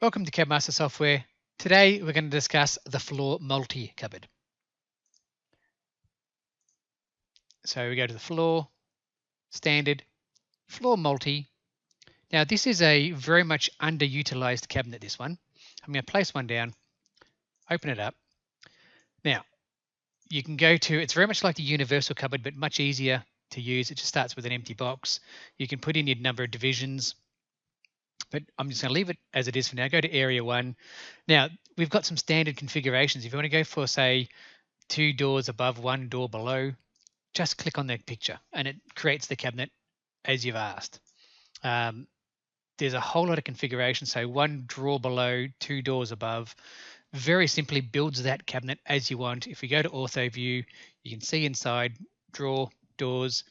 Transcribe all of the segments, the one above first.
Welcome to CabMaster Software. Today we're going to discuss the floor multi-cupboard. So we go to the floor, standard, floor multi. Now this is a very much underutilized cabinet, this one. I'm going to place one down, open it up. Now you can go to, it's very much like the universal cupboard, but much easier to use. It just starts with an empty box. You can put in your number of divisions, but I'm just going to leave it as it is for now. Go to area 1. Now we've got some standard configurations. If you want to go for, say, 2 doors above, 1 door below, just click on that picture and it creates the cabinet as you've asked. There's a whole lot of configuration. So 1 drawer below, 2 doors above, very simply builds that cabinet as you want. If we go to ortho view, you can see inside, drawer, doors.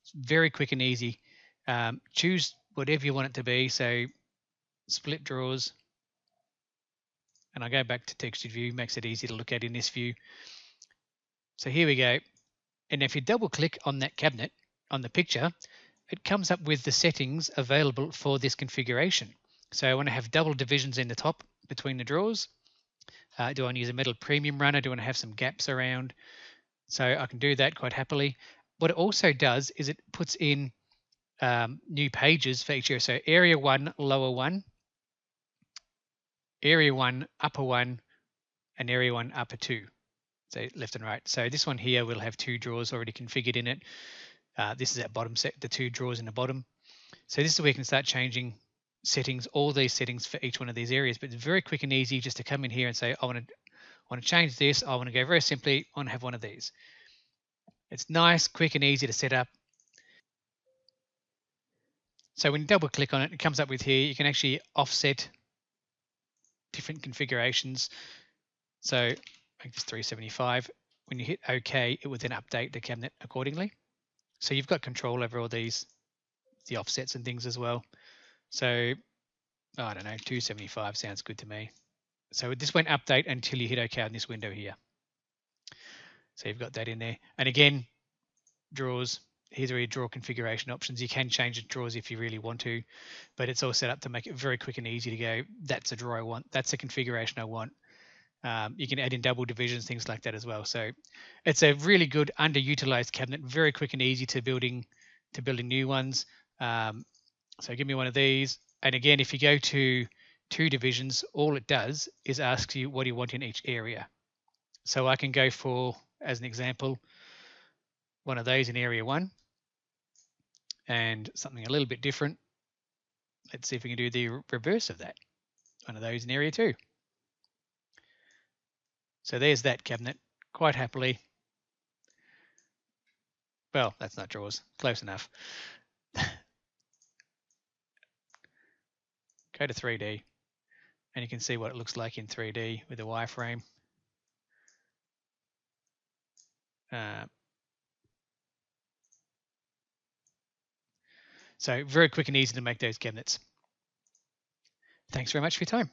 It's very quick and easy. Choose whatever you want it to be. So split drawers, and I go back to textured view, makes it easy to look at in this view. So here we go. And if you double click on that cabinet, on the picture, it comes up with the settings available for this configuration. So I want to have double divisions in the top between the drawers. Do I want to use a metal premium runner? Do I want to have some gaps around? So I can do that quite happily. What it also does is it puts in new pages for each area. So area 1, lower 1, area 1, upper 1, and area 1, upper 2. So left and right. So this one here will have 2 drawers already configured in it. This is at bottom set, the 2 drawers in the bottom. So this is where we can start changing settings, all these settings for each one of these areas. But it's very quick and easy just to come in here and say, I want to change this. I want to go very simply, I want to have one of these. It's nice, quick and easy to set up. So when you double click on it, it comes up with here, you can actually offset different configurations. So make this 375. When you hit OK, it will then update the cabinet accordingly. So you've got control over all these, the offsets and things as well. So I don't know, 275 sounds good to me. So this won't update until you hit OK on this window here. So you've got that in there. And again, drawers, here's where your drawer configuration options. You can change the drawers if you really want to, but it's all set up to make it very quick and easy to go, that's a drawer I want, that's a configuration I want. You can add in double divisions, things like that as well. So it's a really good underutilized cabinet, very quick and easy to building new ones. So give me one of these. And again, if you go to 2 divisions, all it does is ask you what do you want in each area. So I can go for, as an example, one of those in area 1 and something a little bit different. Let's see if we can do the reverse of that. One of those in area 2. So there's that cabinet, quite happily. Well, that's not drawers, close enough. Go to 3D and you can see what it looks like in 3D with the wireframe. So very quick and easy to make those cabinets. Thanks very much for your time.